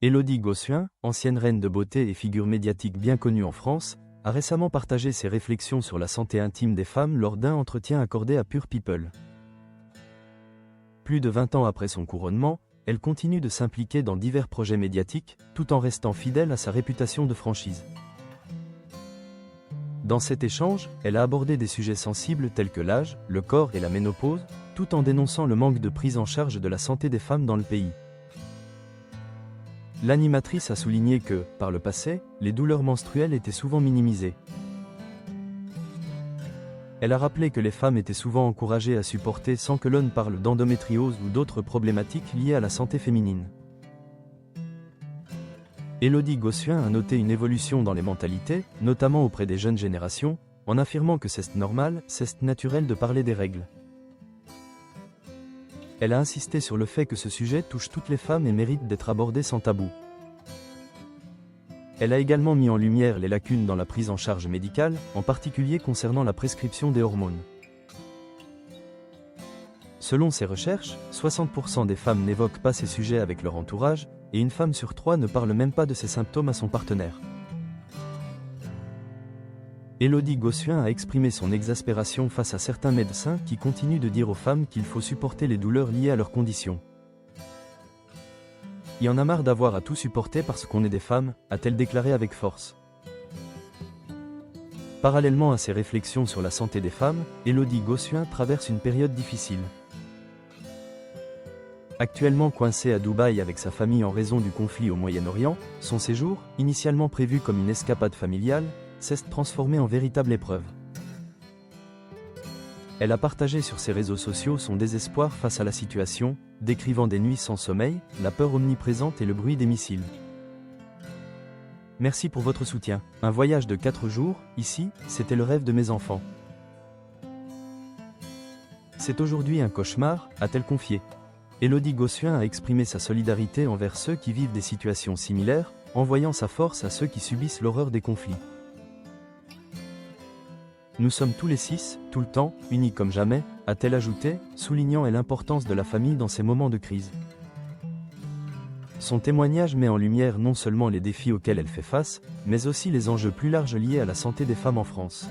Élodie Gossuin, ancienne reine de beauté et figure médiatique bien connue en France, a récemment partagé ses réflexions sur la santé intime des femmes lors d'un entretien accordé à Pure People. Plus de 20 ans après son couronnement, elle continue de s'impliquer dans divers projets médiatiques, tout en restant fidèle à sa réputation de franchise. Dans cet échange, elle a abordé des sujets sensibles tels que l'âge, le corps et la ménopause, tout en dénonçant le manque de prise en charge de la santé des femmes dans le pays. L'animatrice a souligné que, par le passé, les douleurs menstruelles étaient souvent minimisées. Elle a rappelé que les femmes étaient souvent encouragées à supporter sans que l'on parle d'endométriose ou d'autres problématiques liées à la santé féminine. Élodie Gossuin a noté une évolution dans les mentalités, notamment auprès des jeunes générations, en affirmant que c'est normal, c'est naturel de parler des règles. Elle a insisté sur le fait que ce sujet touche toutes les femmes et mérite d'être abordé sans tabou. Elle a également mis en lumière les lacunes dans la prise en charge médicale, en particulier concernant la prescription des hormones. Selon ses recherches, 60% des femmes n'évoquent pas ces sujets avec leur entourage, et une femme sur 3 ne parle même pas de ces symptômes à son partenaire. Élodie Gossuin a exprimé son exaspération face à certains médecins qui continuent de dire aux femmes qu'il faut supporter les douleurs liées à leurs conditions. Il y en a marre d'avoir à tout supporter parce qu'on est des femmes, a-t-elle déclaré avec force. Parallèlement à ses réflexions sur la santé des femmes, Élodie Gossuin traverse une période difficile. Actuellement coincée à Dubaï avec sa famille en raison du conflit au Moyen-Orient, son séjour, initialement prévu comme une escapade familiale, s'est transformé en véritable épreuve. Elle a partagé sur ses réseaux sociaux son désespoir face à la situation, décrivant des nuits sans sommeil, la peur omniprésente et le bruit des missiles. Merci pour votre soutien. Un voyage de 4 jours, ici, c'était le rêve de mes enfants. C'est aujourd'hui un cauchemar, a-t-elle confié. Élodie Gossuin a exprimé sa solidarité envers ceux qui vivent des situations similaires, envoyant sa force à ceux qui subissent l'horreur des conflits. Nous sommes tous les 6, tout le temps, unis comme jamais, a-t-elle ajouté, soulignant l'importance de la famille dans ces moments de crise. Son témoignage met en lumière non seulement les défis auxquels elle fait face, mais aussi les enjeux plus larges liés à la santé des femmes en France.